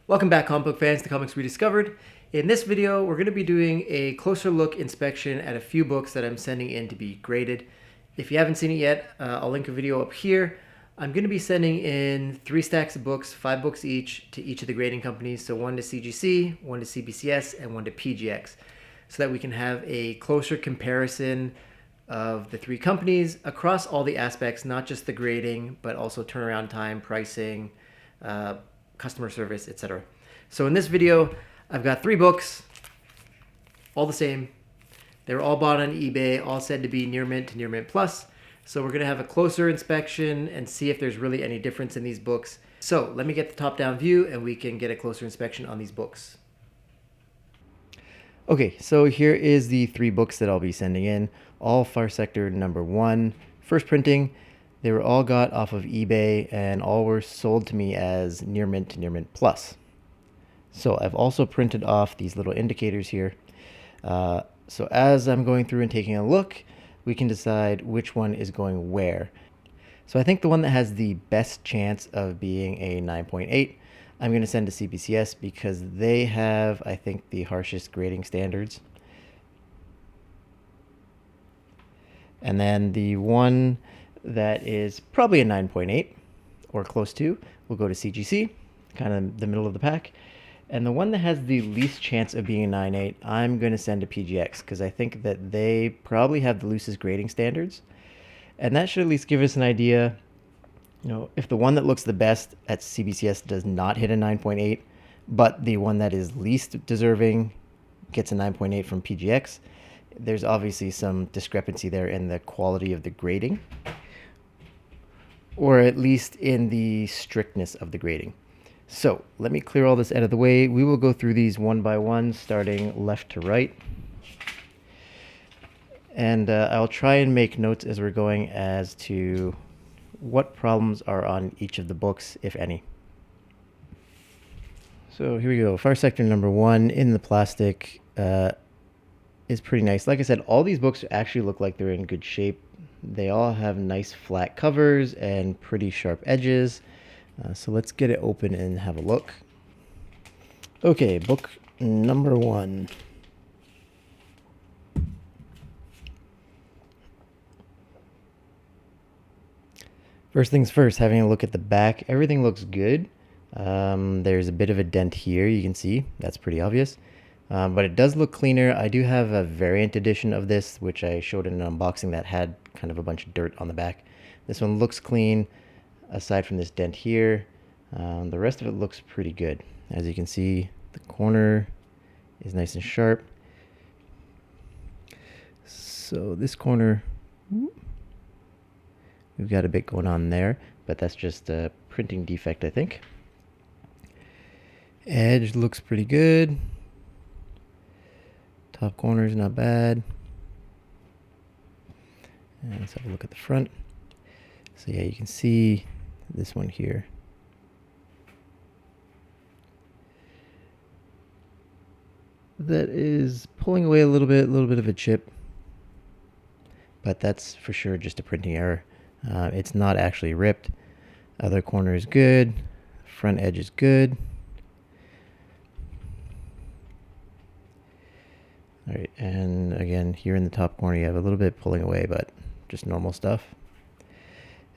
Welcome back, comic book fans, to Comics Rediscovered. In this video, we're going to be doing a closer look inspection at a few books that I'm sending in to be graded. If you haven't seen it yet, I'll link a video up here. I'm going to be sending in 3 stacks of books, 5 books each, to each of the grading companies. So one to CGC, one to CBCS, and one to PGX, so that we can have a closer comparison of the 3 companies across all the aspects, not just the grading, but also turnaround time, pricing, customer service, etc. So in this video, I've got 3 books, all the same. They were all bought on eBay, all said to be near mint to near mint plus. So we're going to have a closer inspection and see if there's really any difference in these books. So let me get the top-down view and we can get a closer inspection on these books. Okay, so here is the 3 books that I'll be sending in. All Far Sector number 1, first printing. They were all got off of eBay and all were sold to me as near mint to near mint plus. So I've also printed off these little indicators here. So as I'm going through and taking a look, we can decide which one is going where. So I think the one that has the best chance of being a 9.8, I'm going to send to CBCS because they have, I think, the harshest grading standards. And then the one that is probably a 9.8 or close to will go to CGC, kind of the middle of the pack. And the one that has the least chance of being a 9.8, I'm going to send to PGX because I think that they probably have the loosest grading standards. And that should at least give us an idea, if the one that looks the best at CBCS does not hit a 9.8, but the one that is least deserving gets a 9.8 from PGX, there's obviously some discrepancy there in the quality of the grading, or at least in the strictness of the grading. So let me clear all this out of the way. We will go through these one by one, starting left to right. And I'll try and make notes as we're going as to what problems are on each of the books, if any. So here we go. Far Sector number 1 in the plastic is pretty nice. Like I said, all these books actually look like they're in good shape. They all have nice flat covers and pretty sharp edges. So let's get it open and have a look. Okay, book number 1. First things first, having a look at the back, everything looks good. There's a bit of a dent here, you can see. That's pretty obvious. But it does look cleaner. I do have a variant edition of this, which I showed in an unboxing that had kind of a bunch of dirt on the back. This one looks clean, aside from this dent here. The rest of it looks pretty good. As you can see, the corner is nice and sharp. So this corner, we've got a bit going on there, but that's just a printing defect, I think. Edge looks pretty good. Top corner is not bad. And let's have a look at the front. So yeah, you can see this one here. That is pulling away a little bit of a chip, but that's for sure just a printing error. It's not actually ripped. Other corner is good. Front edge is good. All right, and again, here in the top corner, you have a little bit pulling away, but just normal stuff.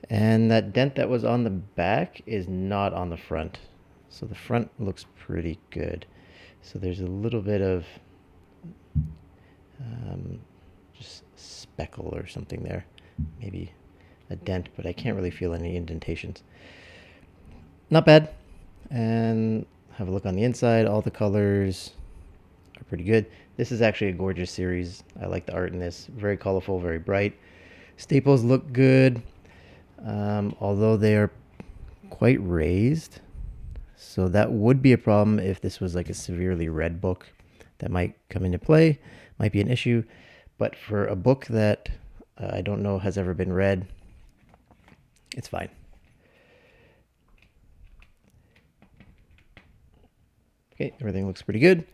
And that dent that was on the back is not on the front. So the front looks pretty good. So there's a little bit of just speckle or something there. Maybe a dent, but I can't really feel any indentations. Not bad. And have a look on the inside. All the colors are pretty good. This is actually a gorgeous series. I like the art in this. Very colorful, very bright. Staples look good, although they are quite raised. So that would be a problem if this was like a severely read book. That might come into play, might be an issue. But for a book that I don't know has ever been read, it's fine. Okay, everything looks pretty good.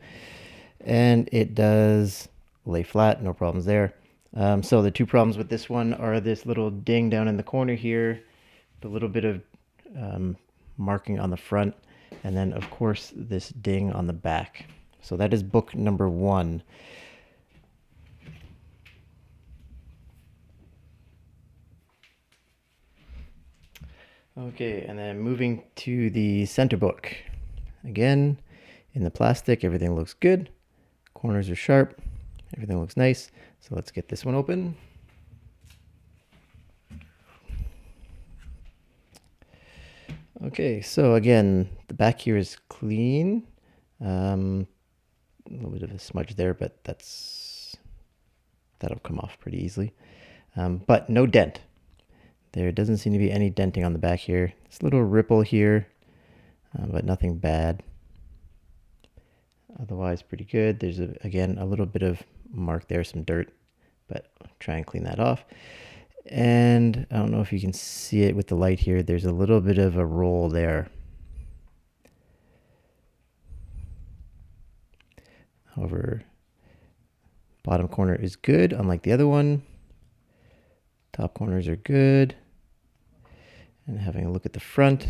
And it does lay flat, no problems there. So the 2 problems with this one are this little ding down in the corner here, the little bit of marking on the front. And then, of course, this ding on the back. So that is book number 1. Okay, and then moving to the center book. Again, in the plastic, everything looks good. Corners are sharp. Everything looks nice. So let's get this one open. Okay, so again, the back here is clean. A little bit of a smudge there, but that'll come off pretty easily. But no dent. There doesn't seem to be any denting on the back here. This little ripple here, but nothing bad. Otherwise, pretty good. There's, again, a little bit of mark there, some dirt, but I'll try and clean that off. And I don't know if you can see it with the light here. There's a little bit of a roll there. However, bottom corner is good, unlike the other one. Top corners are good. And having a look at the front.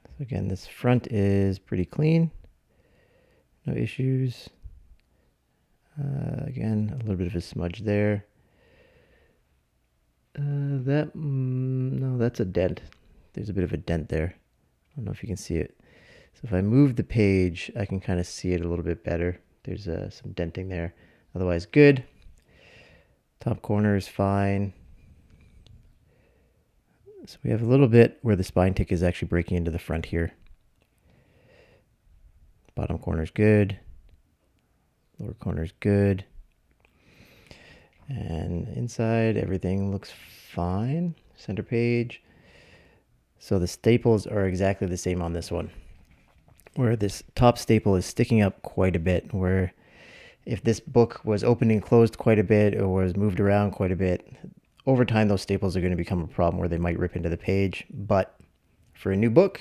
So again, this front is pretty clean. No issues. Again, a little bit of a smudge there. No, that's a dent. There's a bit of a dent there. I don't know if you can see it. So if I move the page, I can kind of see it a little bit better. There's some denting there. Otherwise, good. Top corner is fine. So we have a little bit where the spine tick is actually breaking into the front here. Bottom corner is good. Lower corner is good. And inside, everything looks fine. Center page. So the staples are exactly the same on this one, where this top staple is sticking up quite a bit, where if this book was opened and closed quite a bit or was moved around quite a bit, over time those staples are going to become a problem where they might rip into the page. But for a new book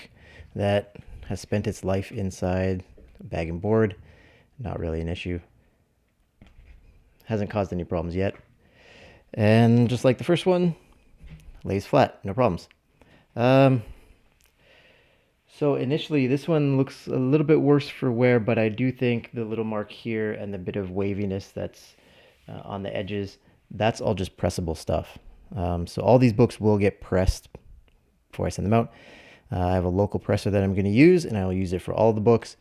that has spent its life inside a bag and board, not really an issue. Hasn't caused any problems yet. And just like the first one, lays flat, no problems. So initially this one looks a little bit worse for wear, but I do think the little mark here and the bit of waviness that's on the edges, that's all just pressable stuff. So all these books will get pressed before I send them out. I have a local presser that I'm going to use, and I'll use it for all the books.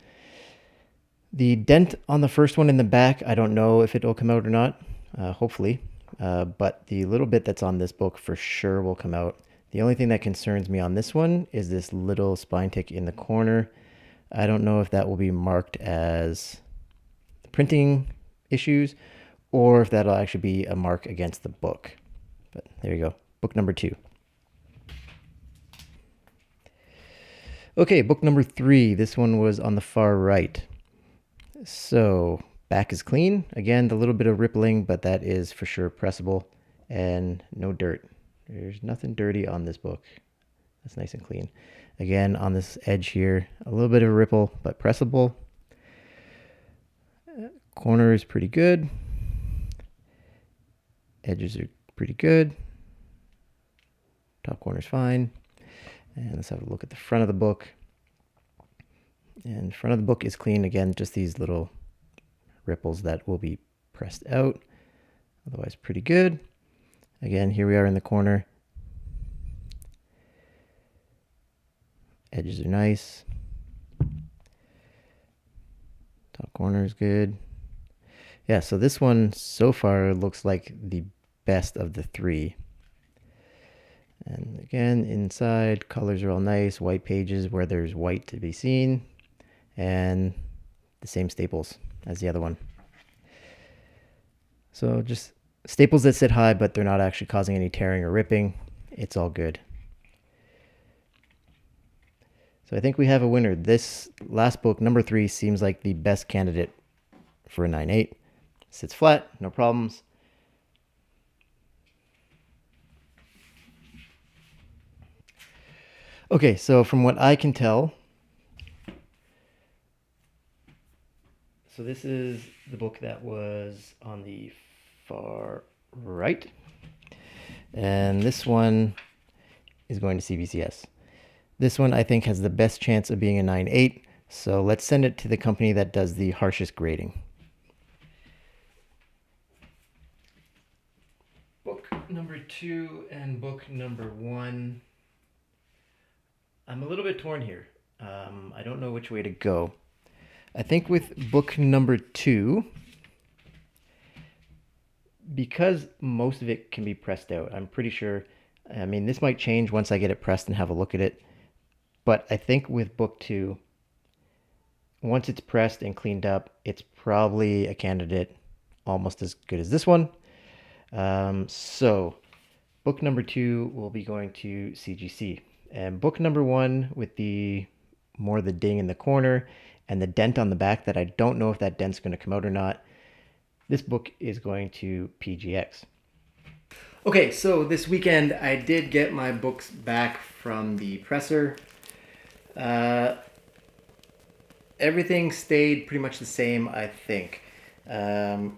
The dent on the first one in the back, I don't know if it'll come out or not, hopefully. But the little bit that's on this book for sure will come out. The only thing that concerns me on this one is this little spine tick in the corner. I don't know if that will be marked as printing issues or if that'll actually be a mark against the book. But there you go, book number 2. Okay, book number 3. This one was on the far right. So back is clean. Again, the little bit of rippling, but that is for sure pressable and no dirt. There's nothing dirty on this book. That's nice and clean. Again, on this edge here, a little bit of a ripple, but pressable. Corner is pretty good. Edges are pretty good. Top corner is fine. And let's have a look at the front of the book. And front of the book is clean. Again, just these little ripples that will be pressed out. Otherwise, pretty good. Again, here we are in the corner. Edges are nice. Top corner is good. Yeah, so this one so far looks like the best of the 3. And again, inside, colors are all nice. White pages where there's white to be seen. And the same staples as the other one. So just staples that sit high, but they're not actually causing any tearing or ripping. It's all good. So I think we have a winner. This last book, number 3, seems like the best candidate for a 9.8. Sits flat, no problems. Okay, so from what I can tell, so this is the book that was on the far right. And this one is going to CBCS. This one I think has the best chance of being a 9.8, so let's send it to the company that does the harshest grading. Book number 2 and book number 1. I'm a little bit torn here. I don't know which way to go. I think with book number 2, because most of it can be pressed out, I'm pretty sure, I mean, this might change once I get it pressed and have a look at it, but I think with book 2, once it's pressed and cleaned up, it's probably a candidate almost as good as this one. So book number 2 will be going to CGC, and book number 1 with the ding in the corner and the dent on the back that I don't know if that dent's going to come out or not. This book is going to PGX. Okay, so this weekend I did get my books back from the presser. Everything stayed pretty much the same, I think. When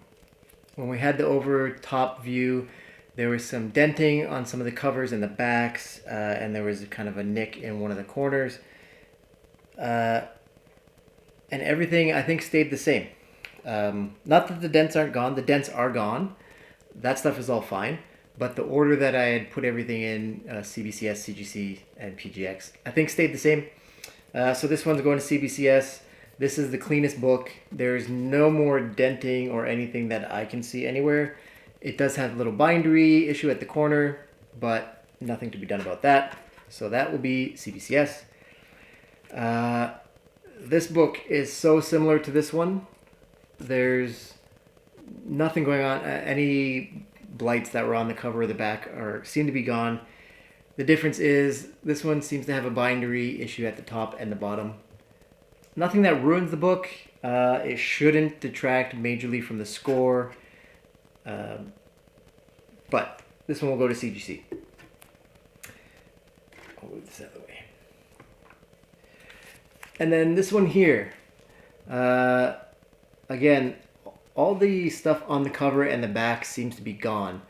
we had the over top view, there was some denting on some of the covers and the backs, and there was kind of a nick in one of the corners. And everything I think stayed the same. Not that the dents aren't gone. The dents are gone. That stuff is all fine. But the order that I had put everything in, CBCS, CGC, and PGX, I think stayed the same. So this one's going to CBCS. This is the cleanest book. There's no more denting or anything that I can see anywhere. It does have a little bindery issue at the corner, but nothing to be done about that. So that will be CBCS. This book is so similar to this one. There's nothing going on. Any blights that were on the cover or the back seem to be gone. The difference is this one seems to have a bindery issue at the top and the bottom. Nothing that ruins the book. It shouldn't detract majorly from the score. But this one will go to CGC. I'll move this out of the way. And then this one here. Again, all the stuff on the cover and the back seems to be gone.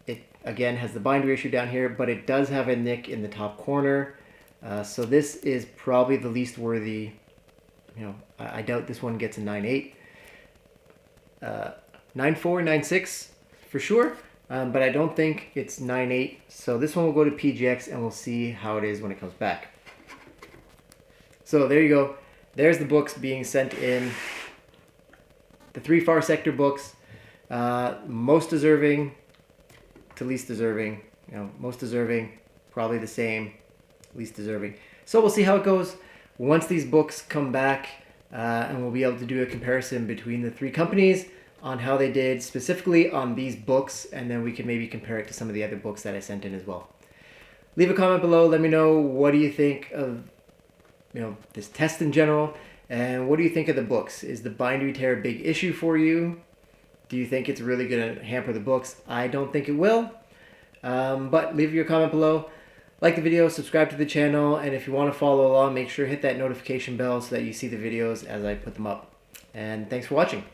It again has the binder issue down here, but it does have a nick in the top corner. So this is probably the least worthy. You know, I doubt this one gets a 9.8. 9.4, 9.6 for sure, but I don't think it's 9.8. So this one will go to PGX, and we'll see how it is when it comes back. So there you go. There's the books being sent in. The 3 Far Sector books, most deserving to least deserving. You know, most deserving, probably the same, least deserving. So we'll see how it goes once these books come back, and we'll be able to do a comparison between the 3 companies on how they did specifically on these books, and then we can maybe compare it to some of the other books that I sent in as well. Leave a comment below. Let me know, what do you think of this test in general, and what do you think of the books? Is the bindery tear a big issue for you? Do you think it's really going to hamper the books? I don't think it will, but leave your comment below. Like the video, subscribe to the channel, and if you want to follow along, make sure to hit that notification bell so that you see the videos as I put them up. And thanks for watching.